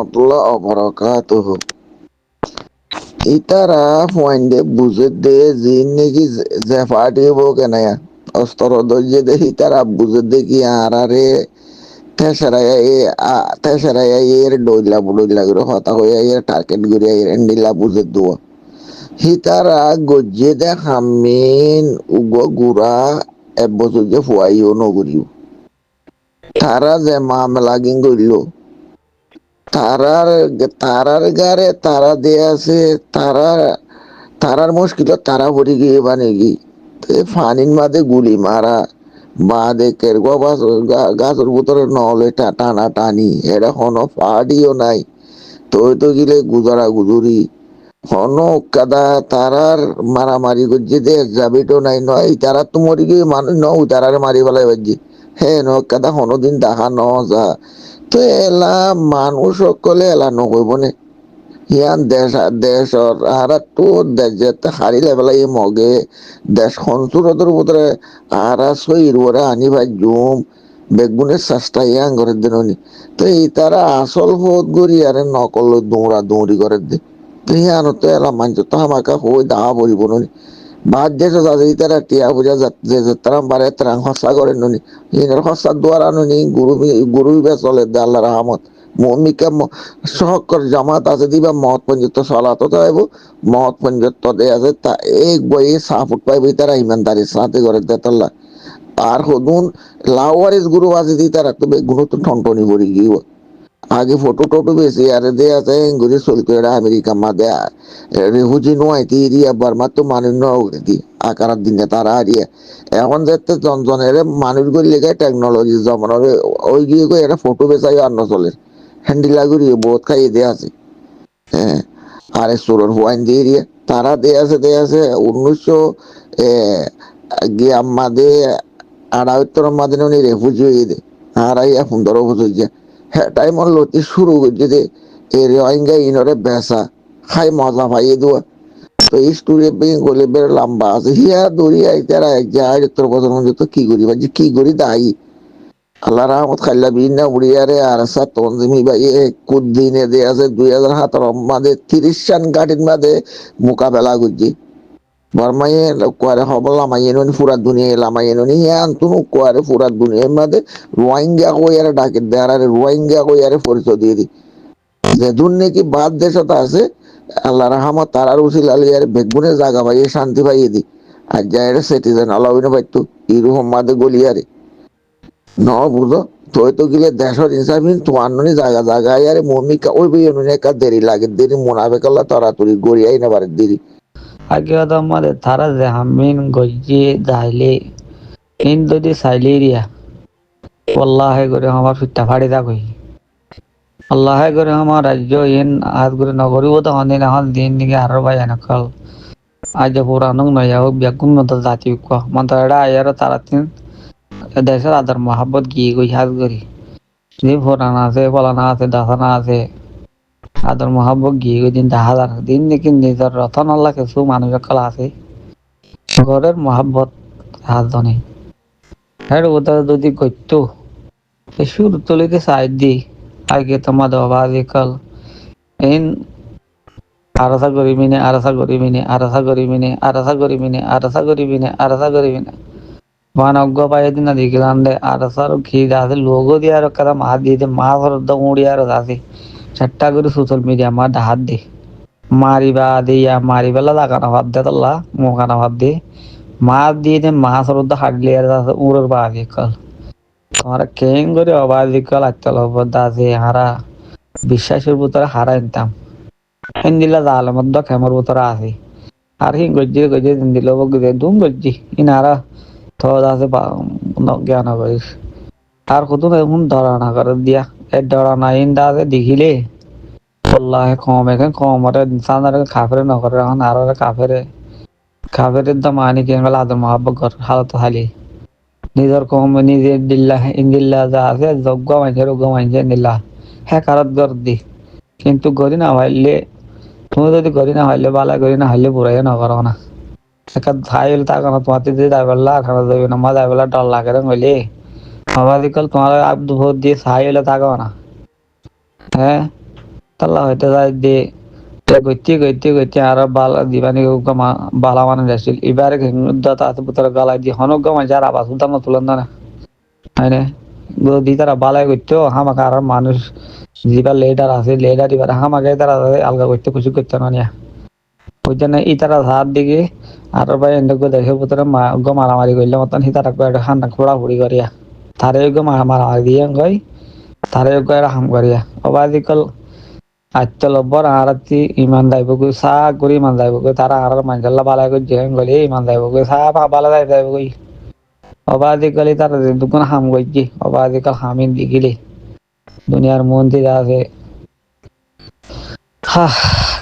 রহমতুল্লাহ অবরাকাতুহু। ইতারা পয়েন্টে বুঝে দে জিন নাকি যে পার্টি হবো কেন অস্তর দর্জে দে ইতারা বুঝে দে কি আরে তেসরাইয়া তেসরাইয়া এর ডইলা করে হতা হইয়া এর টার্গেট করিয়া এর এন্ডিলা বুঝে দুয়া হিতারা গজ্জে দে হামিন উগ গুড়া এবছর যে ফুয়াইও নগরিও তারা যে মামলা গিন করিল তারার তারার গারে তারা দিয়ে আছে তারা তারার মুশকিল তারা ভরি গিয়ে বানে গি ফানির মাঝে গুলি মারা বাদে কেরগো গাছের ভিতরে নহলে টানা টানি এটা কোনো পাহাড়িও নাই তো গিলে গুজরা গুজুরি হন কাদা তারার মারামারি করছে দে যাবিটো নাই নয় তারা তো মরি গিয়ে মানুষ ন তারার মারি পেলাই বাজছে হ্যাঁ ন কাদা কোনোদিন দেখা ন যা তো এলা মানুষ সকলে এলা নকইব নে ইয়ান দেশর আরা তো দেশ হারিলে পেলাই মগে দেশ সঞ্চুরদের ভিতরে আরা সইর ওরা আনি ভাই জুম বেগুনের চেষ্টা ইয়াং করে দিন তো এই তারা আসল ভোট গড়ি আরে নকল দৌড়া দৌড়ি করে দে তো ইয়ান তো এলা মানছ তো আমাকে হই দাহা বলিব নি বাদ দেশ যাদের তারা টিয়া বুঝা যে তারা বারে তারা হসা করে নি ইনের হসা দ্বারা নি গুরু চলে দে আল্লাহ রহমত মমিকা সহকর জামাত আছে দিবা মহৎ পঞ্জত সলাত যাইব মহৎ পঞ্জত দে আছে তা এক বই সাফুট পাইবি তারা ইমানদারি সাথে করে দেতাল্লা আর হদুন লাওয়ারিস গুরু আছে দি তারা তো গুরু তো ঠনটনি ভরি গিয়ে আগে ফটো টোটো বেশি আর দে আছে ঘুরে চলতো এটা আমেরিকা মাদে রেহুজি নোয়াইতি এরিয়া বার্মা তো মানুষ দি আকার দিনে তারা হারিয়ে এখন যাতে জনজনের মানুষ গুলি লেগে টেকনোলজি জমানোর ওই গিয়ে এটা ফটো বেচাই আর নচলে হ্যান্ডিলা করি বহুত খাইয়ে দেয়া আছে হ্যাঁ আর সোরের হোয়াইন দিয়ে এরিয়া তারা দেয়া আছে 1900 মাদে আড়াইত্তর মাদে উনি রেফুজি হয়ে দে আড়াইয়া 15 বছর যে হ্যাঁ টাইমর লতি শুরু করছে যে এই রোহিঙ্গা ইনরে বেসা খাই মজা পাইয়ে দেওয়া তো এই স্টোরি গলে বের লম্বা আছে হিয়া দৌড়ি আইতারা যায় 70 বছর মধ্যে তো কি করি বা কি করি দায়ী আল্লাহ রহমত খাইলা বিভিন্ন উড়িয়ারে আর সাত তঞ্জিমি বা কুদ্দিনে দে আছে 2017 মাদে 30 রান গাড়ির মাদে মোকাবেলা করছি বর্মাইয়ে কোয়ারে হবল লামাইয়ে নি পুরা দুনিয়া লামাইয়ে নি হ্যাঁ তুনু কোয়ারে পুরা দুনিয়ার মাদে রোহিঙ্গা কইয়ারে ডাকে দেয়ার রোহিঙ্গা কইয়ারে পরিচয় দিয়ে দি যে দুর্নীতি বাদ দেশত আছে আল্লাহ রহমত তারার উচিল আলিয়ার বেগুনে জায়গা পাইয়ে শান্তি পাইয়ে দি আর যাই সিটিজেন আলাউনে পাইতো ইরুহম মাদে গলিয়ারে ন বুঝো তুই তো গিলে দেশের ইনসাফিন তোমার ননি জায়গা আরে মমিকা ওই বই নুনে একা দেরি লাগে দেরি মোনাফে করলা তরাতুরি গড়িয়াই না পারে দেরি আগে আমাদের তারা যে হামিন গজ্জি যাইলে ইন যদি চাইলে রিয়া আল্লাহ করে আমার ফিটা ফাড়ি থাকি আল্লাহ করে আমার রাজ্য ইন আজ করে নগরিব তো হন এখন দিন দিকে আরো ভাই এনেকল আজ পুরানো নয়া হোক ব্যাগুন মতো জাতি মতো এটা আয়ার তারা তিন দেশের আদর মহাব্বত গিয়ে গই হাজ করি যে ফোরানা আছে ফলানা আছে দাসানা আছে আদর মহাব্বত গিয়ে গই দিন দেখা যার দিন নাকি নিজের রতন আল্লাহ কিছু মানুষ কলা আছে ঘরের মহাব্বত হাজ ধনে হ্যাঁ ওটা যদি করতো শুরু তুলিতে সাইড দি আগে তোমাদের অবাধ কল ইন আরসা গরিবিনে আরসা গরিবিনে আরসা গরিবিনে আরসা গরিবিনে আরসা গরিবিনে আরসা গরিবিনে মান অজ্ঞ পাই দিন দেখলাম দে আরসার ঘি আছে লোগো দিয়ে আর কথা মাছ দিয়ে মাছ উড়িয়ে আর আছে চারটা করে সোশ্যাল মিডিয়া মা হাত দি মারিবা দিয়া মারিবেলা লাগানো ভাত দে তোলা মোকানো ভাত দি মাছ দিয়ে মাছ হাডলি আর উড়োর বা কল তোমার কেন করে অবাধ কল আত্মল আছে হারা বিশ্বাসের ভিতরে হারা ইনতাম হিন্দিলা জাল মধ্য খেমর ভিতরে আছে আর হি গজ্জি হিন্দিল দুম গজ্জি ইনারা থদ আছে জ্ঞান করিস আর কত এখন ধরানা করে দিয়া এই ধরানা ইন্দা আছে দেখিলে আল্লাহ কম এখন কম আর ইনসান আর কাফের নকরে এখন আর কাফের দাম আনি কেন আদর মহাব্বত কর হালত হালি নিজের কম নিজে দিল্লা ইন্দিল্লা যা আছে যজ্ঞ মাইছে নিল্লা হ্যাঁ কারত গর দি কিন্তু গরি না ভাইলে তুমি যদি গরি না হইলে বালা গরি না হইলে বুড়াই না করো না একটা ভাইল তাকে না তোমার যদি যাইবেলা খানা যাবে না মা যাইবেলা ডর লাগে হইলে আবার কল তোমার আব্দু ভোট দিয়ে সাই হইলে থাকো না হ্যাঁ তাল্লা হইতে যায় দিয়ে গইতে আর দিবানি বালা মানে যাচ্ছিল এবারে তাতে পুতরা গালাই দিয়ে হনক গমাই যার আবাস উদাম তুলেন না হয়নে দি তারা বালাই করতো হামাকে আর মানুষ যেবার লেডার আছে লেডার এবার হামাকে তারা আলগা করতে খুশি করতে না নিয়া ওই জন্য ই তারা হাত দিকে আর ভাই এনে দেখে পুতরা মারামারি করলে মতন হি তারা একটা খান্না খোড়া ফুড়ি করিয়া তারে মারামারি দিয়ে গই তারে হাম করিয়া অবাধিকল আত্য লব্বর আরতি ইমান যাইবগৈ চা কৰি ইমান যাইবগৈ তারা আর মাঞ্জাল্লা বালাই করে জেহেন গলে ইমান যাইবগৈ চা বালা যাইবগৈ অবাধিকালি তারা দুগুণ হাম গইছি অবাধিকাল হামিন দিগিলি দুনিয়ার মন্ত্রী আছে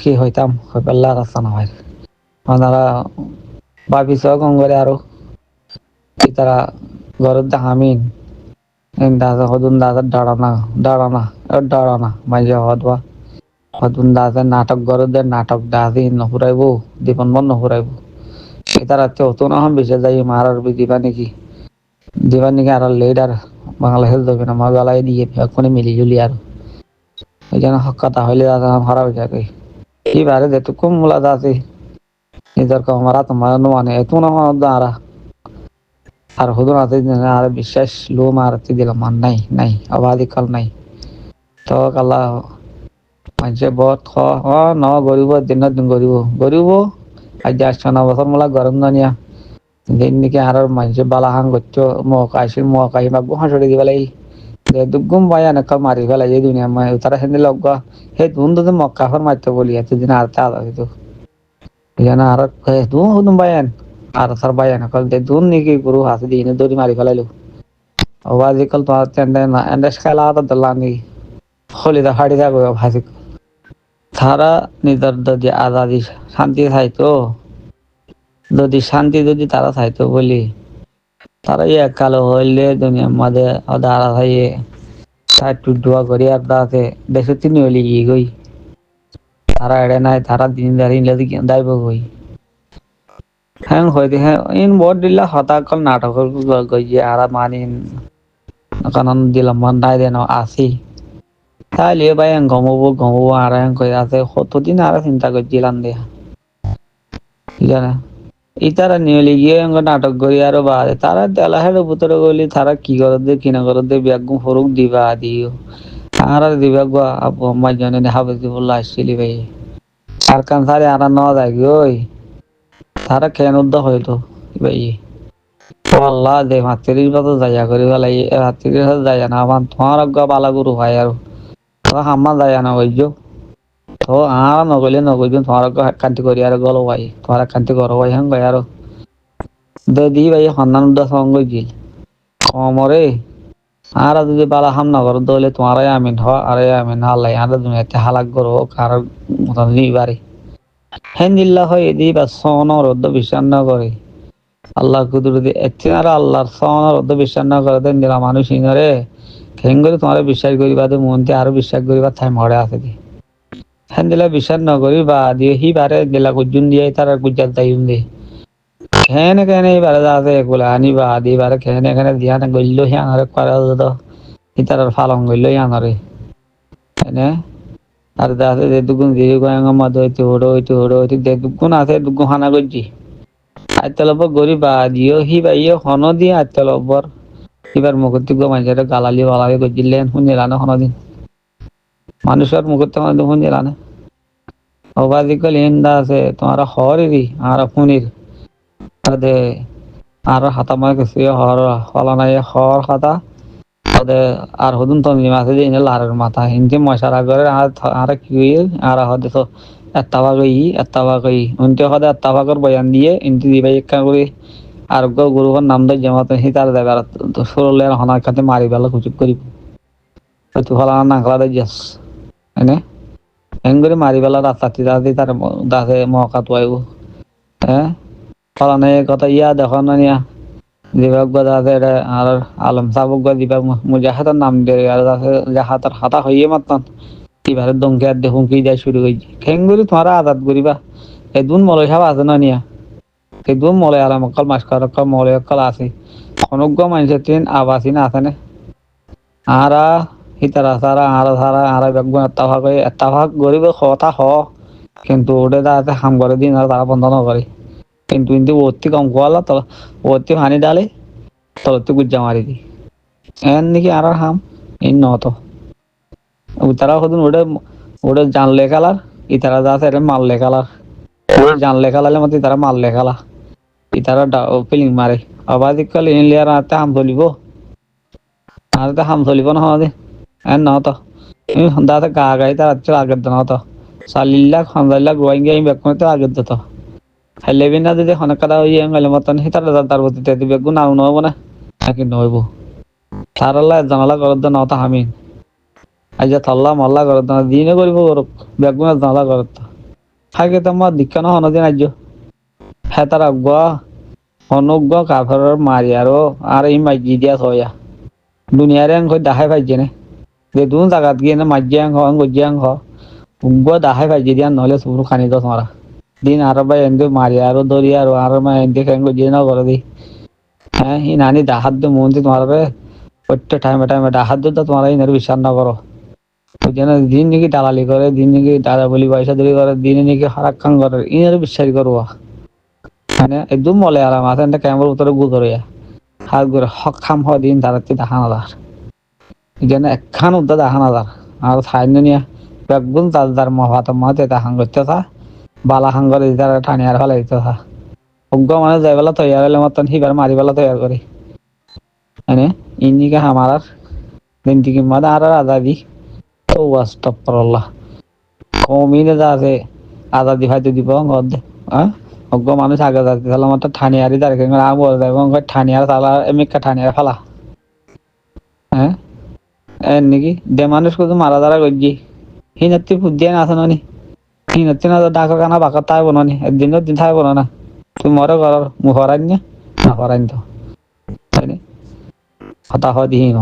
কি হইতাম পেল্লা রাস্তা না হয় ওনারা ভাবিস গঙ্গলে আরো তারা ঘরের হামিন দাদা হদুন দাদা দাঁড়ানা মাঝে হদবা হদুন দাদা নাটক গরদে নাটক দাদি নহুরাইব দীপন বন নহুরাইব এটা রাতে হতো না হম বেঁচে যাই মারার দিবা নাকি আর লেডার বাংলাদেশ দেবে না মা গলাই দিয়ে এখনই মিলি জুলি আর ওই জন্য হকাতা হইলে দাদা হারা হয়ে যাবে এবারে যেটুকু মূলা আছে নিজের কমারা তোমার মানে এত না আরা আর হুদুন আছে আর বিশ্বাস লো মারতে দিলাম মান নাই অবাধিকাল নাই তো কালা মানুষে বহুত ন গরিব দিন গরিব আজ 8-9 বছর মোলা গরম দানিয়া দিন নাকি আর মানুষে বালাহাং করছো মকাই বা গুহা সরে দিবা লাগি দুগুম পাই এনেকা মারি ফেলাই এই দুনিয়া তারা সেদিন লগ সেই তুন তো মক্কা মারতে বলি এতদিন আর তা আলাদা জানা আর তুন হুদুম পাইন আর তার পাই এনেকা তুন নাকি গুরু হাতে দিয়ে দৌড়ি মারি ফেলাইলো অবাধিকাল তো এন্ডেস খেলা দল্লা নাকি হলিদা ফাড়ি থাকবে ভাজি তারা নিজের যদি আজাদি শান্তি চাইতো যদি শান্তি যদি তারা চাইতো বলি তারা কালো হইলে দুনিয়ার মাঝে দাঁড়া থাইয়ে তাই টুডুয়া করি আর দাঁতে দেশে তিনি হইলে গিয়ে গই তারা এড়ে নাই তারা দিন দাঁড়িয়ে দাইব গই হ্যাঁ হইতে হ্যাঁ ইন বহুত দিলা হতাকল নাটক গইয়ে আর মানিন কারণ দিলাম মন নাই দেন আসি তাইলে ভাই ঘুমবো আর কই আছে কতদিন আর চিন্তা করছিলাম দিয়া জানা ইতারা নিয়ে গিয়ে নাটক করি আরো বাদে তারা দেলাহের ভিতরে গলি তারা কি করে কিনা করে ব্যাগুম ফরুক দিবা দিও আর দিবা গো আপু আম্মা জানে হাফিজুল্লাহ আসছিলি ভাই আর কান সারে আর ন যায় ওই তারা কেন উদ্দ হইতো ভাই আল্লাহ দে মাতৃর মতো যাইয়া করি বেলাই মাতৃর সাথে যাইয়া না আমার তোমার গা বালা গুরু ভাই আর তো হাম্মা যাইয়া না কইছো তো আর নগলে নগইছো তোমার কান্তি করি আর গলো ভাই তোমার কান্তি করো ভাই হ্যাঁ ভাই আর দি ভাই সন্ধান উদ্দাস সঙ্গ গিল কমরে আর যদি বালা হাম না করো দলে তোমার আমিন হ আরে আমিন আল্লাহ আর দুনিয়াতে হালাক করো কার মতন নিবারে হেন জিল্লা হয় এদি বা সন রদ্দ বিশ্বাস না করে আল্লাহ কুদরতি এতে আর আল্লাহর সন রদ্দ বিশ্বাস না করে দেন দিলা মানুষ ইনরে হেন করে তোমার বিশ্বাস করিবা তো মনতে আরো বিশ্বাস করিবা ঠাই মরে আছে দি হেন দিলা বিশ্বাস না করিবা দিয়ে হি বারে দিলা গুজুন দিয়ে তার গুজাল তাইম দে কেনে এবারে আছে এগুলা আনিবা দি বারে কেনে দিয়া না গইল হিয়ানরে করা তো ইতার ফালং গইল হিয়ানরে এনে আর দাসে যে দুগুণ দিয়ে গয়ঙ্গ মদ হইতে হড়ো দে দুগুণ আছে দুগুণ হানা গজি আইতলব গরিবা দিও হি বাইও হন দিয়ে আইতলবর এবার মুখতি গো মাঝে গালালি বালালি গজিলেন শুনিলানে হনদিন মানুষের মুখতে শুনিলানে অবাধিকল হিন্দা আছে তোমার হরেরই আর শুনির দে আর হাতা মার কিছু হর হলা নাই হর খাতা আর হদুন তো মাছে দিয়ে লারের মাথা হিন্দি মশারা করে আর কি আর হদে তো এত্তাবা গই উনতে হদে এত্তাবাগর বয়ান দিয়ে ইন্টি দিবাই একা করে আর গুরুর নাম দই জমাত হি তার দেবার সরলে হনার কাছে মারি বেলা কুচুক করিব তুই হলা নাংলা দই যাস এনে এন করে মারি বেলা রাস্তা তার দাসে মহকা তোয়াইব হ্যাঁ ফলা নাই কথা ইয়া দেখো না নিয়া দিবাক আছে আর আলম সাবক দিবা মুজাহাদার নাম দিয়ে আর জাহাতার হাতা হইয়ে মাত্তান এবারে দমকে আর দেখুন কি যায় শুরু হয়েছে খেঙ্গুরি তোমার আজাদ করিবা এদুন মলয় সাহেব আছে না নিয়া এদুন মলয় আলাম অকল মাস্কার অকল মলয় অকল আছে অনজ্ঞ মানুষের ট্রেন আবাসিন আছে না আর ইতারা সারা আর বেগুন এত্তাভাগ গরিব কথা কিন্তু ওটা তাতে হাম করে দিন আর তারা বন্ধ না করে কিন্তু অতি কম কোয়ালা তো অতি পানি ডালে তলতে গুজ্জা মারি দি এন নাকি আর হাম ইন নত তারা হদিন ওটা জানলে খেলার ইতারা যাতে মারলে খেলার ওটা জানলে খেলালে মতো তারা মারলে খেলা ইতারা ফিলিং মারে আবার দিকাল ইনলিয়ার আতে হাম চলিব আর তো হাম চলিব না হদে এন নত দাতে গা গাই তার আগের দিন হতো চালিল্লাক সন্দাল্লাক গোয়াইঙ্গি বেগুনতে আগের দিত হেলেবি না যদি অনেক কথা হইয়া গেলে মতন হিতার তার প্রতি বেগুন আর নহব না নাকি নহব তারাল্লা জানালা করত না তা হামিন আজ থল্লা মল্লা করত না দিনে করিব করুক বেগুন জানালা করত থাকে তোমার দীক্ষা না হনদিন আজ হ্যাঁ তার আগুয়া অনুজ্ঞ কাফের মারি আর এই মাইজি দিয়া থয়া দুনিয়ারে আং দেখাই পাইছে নে যে দুন জায়গাত গিয়ে না মাজিয়াং হং গজিয়াং হ উগ্র দেখাই পাইছে দিয়া নহলে সুরু খানি দো তোমারা দিন আরো ভাই এনকে মারি আরো ধরি আর মা এনকে কেন গজিয়ে না করে দি হ্যাঁ ই নানি ডাহাত দে মন তোমার প্রত্যেক টাইমে ডাহাত দে তো তোমার ইনার বিশ্বাস না করো যেন দিন নাকি দালালি করে দিন নাকি দাদা বলি পয়সা ধরি করে দিন নাকি হারাক্ষণ করে ইনার বিশ্বাস করবো মানে একদম মলে আর মাথা ক্যামেরার উত্তরে গু ধরে হাত করে হক খাম হ দিন দাঁড়াতে দেখা না দার যেন একখান উদ্দা দেখা না দার আর সাইন নিয়ে বেগুন তার মহাত মহাতে তাহাং করতে থা বালা হাঙ্গরে তারা টানি আর ফেলা দিতে থা অজ্ঞ মানে যাই বেলা তৈয়ার হলে মতন হিবার মারি বেলা তৈয়ার করি মানে ইন্দিকে হামার দিন থেকে মাদা আর আজাদি তো আস্তাগফিরুল্লাহ কমিনে যা আছে আজাদি ভাইতে দিব গদ হ্যাঁ অজ্ঞ মানুষ আগে যাচ্ছে তাহলে মতো ঠানিয়ারি দাঁড়িয়ে আম বলে দেয় এবং ঠানিয়ার তালা এমিকা ঠানিয়ার ফেলা হ্যাঁ এর নাকি দে মানুষ শুধু মারা দাঁড়া করছি হিনাত্তি বুদ্ধি না আছে নি হিনাত্তি না ডাকা কানা বাঁকা তাই বনি একদিন দিন থাকবো না তুই মরে করার মুখ হরাই না হরাই তো হতা হয় দিহি ন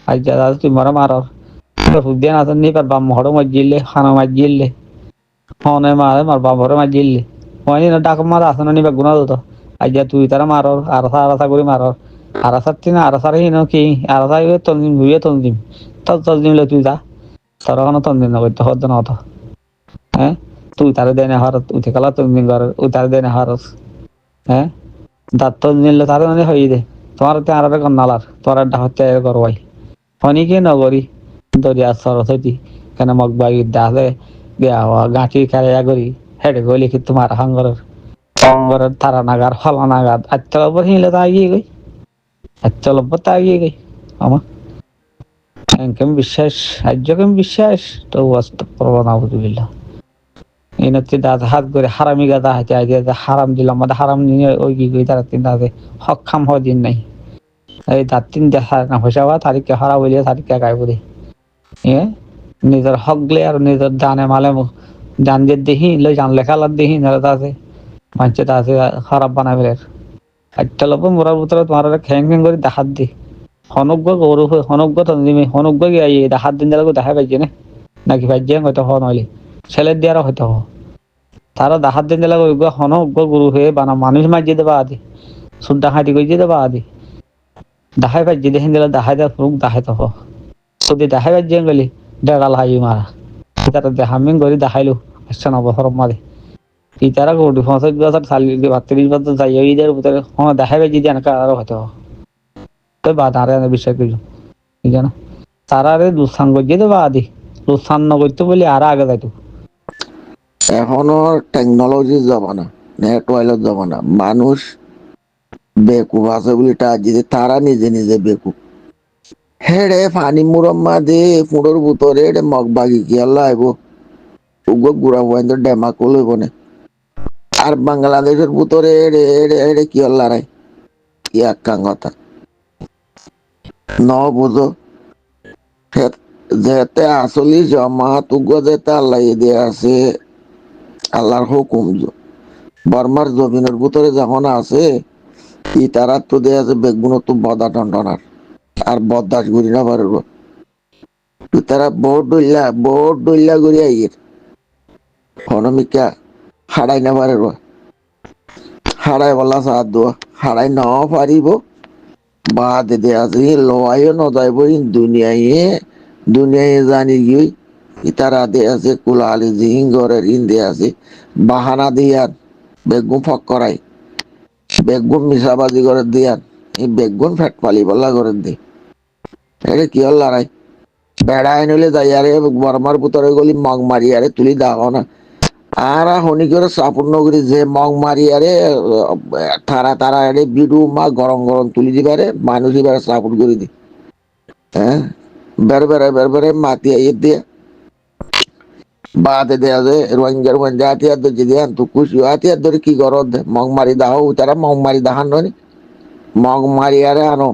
আজ যা তুই মরে মারর বুদ্ধি না আছে নি পার বাম হড়ো মাজিলে খানা মাজিলে হনে মারে মার বাম হড়ো মাজিলে হয়নি না ডাক মারা আছে নি বেগুনা তো আজ তুই তারা মারর আরসা করে মারর আরসার তিন আরসার হিন কি আরসা তন্দিম ভুয়ে তন্দিম তন্দিম লে তুই যা তোর কোনো তন্দিম না করতে হতো না হতো হ্যাঁ তুই তারে দেনে হারত উঠে গেলা তন্দিম কর ও তারে দেনে হারস হ্যাঁ দাঁত তন্দিম লে তারে মানে হই দে তোমার তে আর কন্নালার তোর হচ্ছে করবাই হনিকে নগরী দরিয়া সরস্বতী কেন মগবাই দাসে গাঁঠি খেলা করি হেডে গলি কি তোমার হাঙ্গরের তারা নাগার হলা নাগাদ আচ্ছা লব্বর হিলে তা গিয়ে গই আচ্ছা লব্বর তা গিয়ে গই আমার কেম বিশ্বাস আর্য কেম বিশ্বাস তো আস্তাগফিরুল্লাহ নাউযুবিল্লাহ ইনতি দাঁত হাত করে হারামি গাদা হাতে আগে হারাম দিলাম আমাদের হারাম নিয়ে ওই কি কই তারা তিন দাঁতে হক খাম হয় দিন নাই এই দাঁত তিন দেখা না পয়সা বা তারিখকে হারা বলিয়ে তারিখকে গায়ে বলি নিজের হক গলে আর নিজের জানে মালে জান দিয়ে দেখি লই জান লেখালার দেখি না তাতে মানছে তাতে খারাপ বানাই ফেলে একটা লোক মোরার ভিতরে তোমার খ্যাং খ্যাং করে দেখাত দি হনজ্ঞ গৌরব হনজ্ঞ তন্দিমে হনজ্ঞ গিয়ে দেখাত দিন দিলে দেখা পাইছে না নাকি পাইছে হয়তো হ নইলে ছেলের দিয়ারও হয়তো হ তারা দেখাত দিন দিলে হনজ্ঞ গুরু হয়ে বানা মানুষ মারিয়ে দেবা আদি সুদ্ধা হাঁটি করে দেবা আদি দেখাই পাইছে দেখেন দিলে দেখাই দেওয়া ফুক দেখাই তো যদি দেখাই পাইছে গেলি ডেগাল হাই মারা তারা দেখামিন করে দেখাইলো আচ্ছা নবসর মারে ইতারা কোটি 65 বছর 32 বছর যাই ঈদের ভিতরে দেখাই পাইছে যে এনেকা আরো হয়তো তো বাদ আর বিষয় কিছু ঠিক না তারা লুসান গজিয়ে দেবা আদি লুসান ন করতে বলে আর আগে যাইতো এখনো টেকনোলজির জমানা নেটওয়ার্কের জমানা মানুষ বেকুব আছে বলে তারা নিজে নিজে বেকুব হেড়ে পানি মুরম্মা দে ফুড়োর ভিতরে এড়ে মগ বাগি কি আল্লাহ আইব উগো গুড়া বন্ধ ডেমা কলইব না আর বাংলাদেশের ভিতরে এড়ে এড়ে এড়ে কি আল্লাহ রাই কি আকাং কথা ন বুঝো যেতে আসলি জমা তুগো যেতে আল্লাহ দিয়ে আছে আল্লাহর হুকুম বর্মার জমিনের ভিতরে যখন আছে ই তারা তো দেয়া আছে বেগুন তো বদা টন্ডনার আর বদাস ঘুরি না পারব তারা বহুত ডইলা ঘুরি আইয়ের হনমিকা হাড়াই না পারব হাড়াই বলা সাহায্য দোয়া হাড়াই নাও পারিব বা দে আছে লোয়াইও ন যাইব দুনিয়ায় দুনিয়ায় জানি গিয়ে ইতারা দে আছে কুলালি জিহিং ঘরের ইন্দে আছে বাহানা দিয়ার বেগুন ফক করাই বেগুন মিশাবাজি করে দিয়ার এই বেগুন ফেট পালি বল্লা করে দি এটা কি হল লড়াই বেড়া আইনলে যাই আরে বর্মার পুতরে গলি মগ মারি আরে তুলি দাও না আর হনি করে সাপূর্ণ করি যে মগ মারি আরে তারা তারা আরে বিডু মা গরম গরম তুলি দিবারে মানুষ এবারে সাপোর্ট করে দি হ্যাঁ বের বেড়ে মাতি আইয়ে দিয়ে বাদে দেয়া যে রোহিঙ্গার রোহিঙ্গা হাতিয়ার ধরে যদি আন তো খুশি হাতিয়ার ধরে কি করো মগ মারি দাও তারা মগ মারি দাহান নয় মগ মারি আরে আনো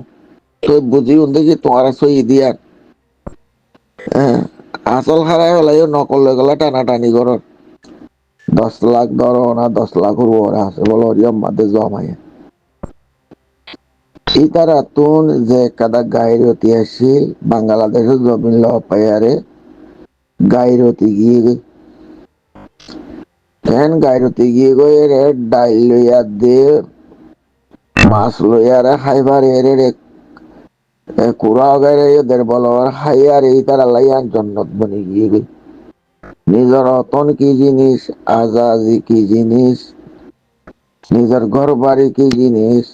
তো বুঝি উন্দে যে তোমার সই দিয়ার হ্যাঁ আসল খারাই হলাই নকল গলা টানাটানি করো 10 লাখ ধরো না 10 লাখ ওরা আছে বলো ওরিয়ম মাঝে জমায় এই তারা তুন যে কাদা গাইরতি আসিল বাংলাদেশের জমিন ল পায়ারে গাইরতি গিয়ে ফ্যান গাইরতি গিয়ে গো এর ডাইল লইয়া দে মাছ লইয়ারে খাইবার এর কুড়া গাইরে এদের বলবার খাইয়ার এই তারা লাইয়ান জন্নত বনি গিয়ে গে নিজের অতন কি জিনিস আজাদি কি জিনিস নিজের ঘর বাড়ি কি জিনিস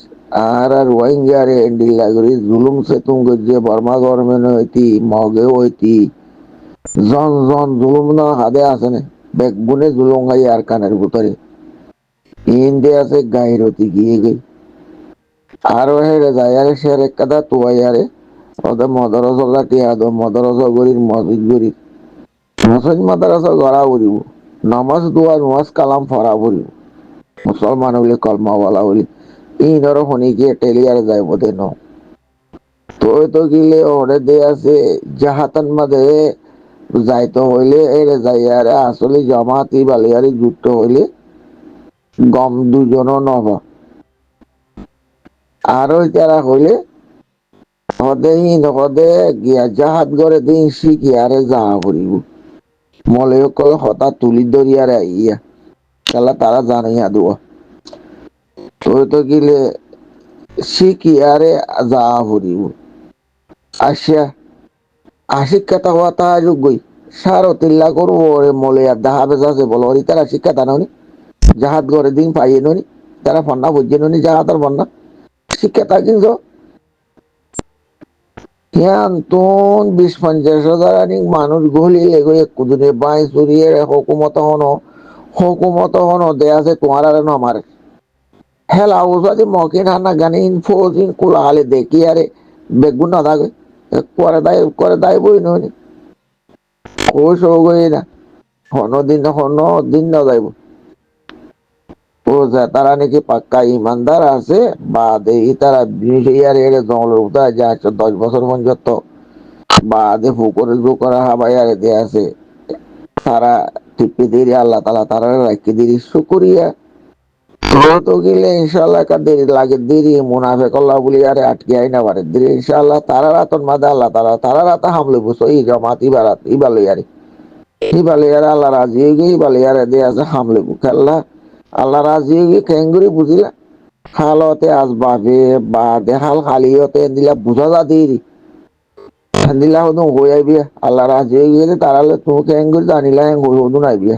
আর রোহিঙ্গারে এন্ডি লাগরি জুলুম সে তুম যে বর্মা গভর্নমেন্ট হইতি মগে হইতি জন জন জুলুম না হাদে আছে না বেগুনে জুলুম গাই আর কানের ভিতরে ইন্দে আছে গাইরতি গিয়ে গই আর হেরে যায় আরে শের এক কাদা তুয়াইয়ারে ওদের মদরস গাটিয়া দো মদরস গরির মসজিদ গরির মসজিদ মাদ্রাস গড়া উড়িব নামাজ দোয়া নামাজ কালাম ফরা উড়িব মুসলমান হইলে কলমা বলা বলি এই ধরো হনি গিয়ে টেলিয়ার যায় বোধে ন তো গিলে ওরে দে আছে জাহাতান মাঝে যাইতে হইলে এর যাইয়ারে আসলে জামাতি বালিয়ারি যুক্ত হইলে গম দুজনও নব আর ওই তারা হইলে হদে গিয়া জাহাত গড়ে দিন শিখিয়ারে যাহা করিব মলে কল হতা তুলি দরিয়ারে আইয়া তাহলে তারা জানাইয়া দেওয়া তো গিলে শিখিয়ারে যাহা করিব আসিয়া শিক্ষাতা হওয়া তাহা যোগ্যই 3.5 করবো ওরে মলে আর দাহা বেজাছে বলো ওরি তারা শিক্ষাতা ননি জাহাজ গড়ে দিন পাইয়ে ননি তারা ফন্না বুঝছে ননি জাহাতার ফন্না শিক্ষাতা কিন্তু তুন 20-50 হাজার মানুষ গলি লেগে কুদুনে বাই চুরিয়ে হুকুমত হনো দে আছে তোমার আর আমার হেলা ওসাদি মকিন হানা গানিন ফোজিন কুলা হালে দেখি আরে বেগুন না থাকে করে দায় বই ননি কোষ হয়ে না হন দিন না যাইব ও যা তারা নাকি পাক্কা ইমানদার আছে বা দেখি তারা 20,000 এর জঙ্গলের উঠা যা 10 বছর পর্যন্ত বা দে ফুকরে জোকরা হাবাইয়ারে দে আছে তারা টিপি দিরি আল্লাহ তালা তারা রাখি দিরি শুকুরিয়া তো গেলে ইনশাল্লাহ কা দেরি লাগে দেরি মুনাফে কল্লা বলি আরে আটকে আই না পারে দেরি ইনশাল্লাহ তারা রাতন মাদা আল্লাহ তারা রাতা হামলে বুঝো এই জমাত ইবারাত ইবালিয়ারে আল্লাহ রাজি হয়ে গিয়ে ইবালিয়ারে দে আছে হামলে বুকে আল্লাহ রাজি হয়ে গিয়ে খেঙ্গুরি বুঝিলা হালতে আজ বাবে বা দেহাল খালিয়তে দিলা বুঝা যা দেরি দিলা হদু হয়ে আইবি আল্লাহ রাজি হয়ে গেলে তারালে তুমি খেঙ্গুরি জানিলা হদু নাইবি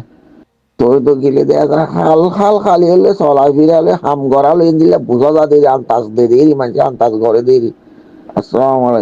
তো গিলে দেখা হাল খালি হলে চলাই ফিরালে হাম গড়ালে দিলে বুঝা যা দেরি আন্তাজ দেরি মানুষ আন্তাজ ঘরে দেরি আসসালামু আলাইকুম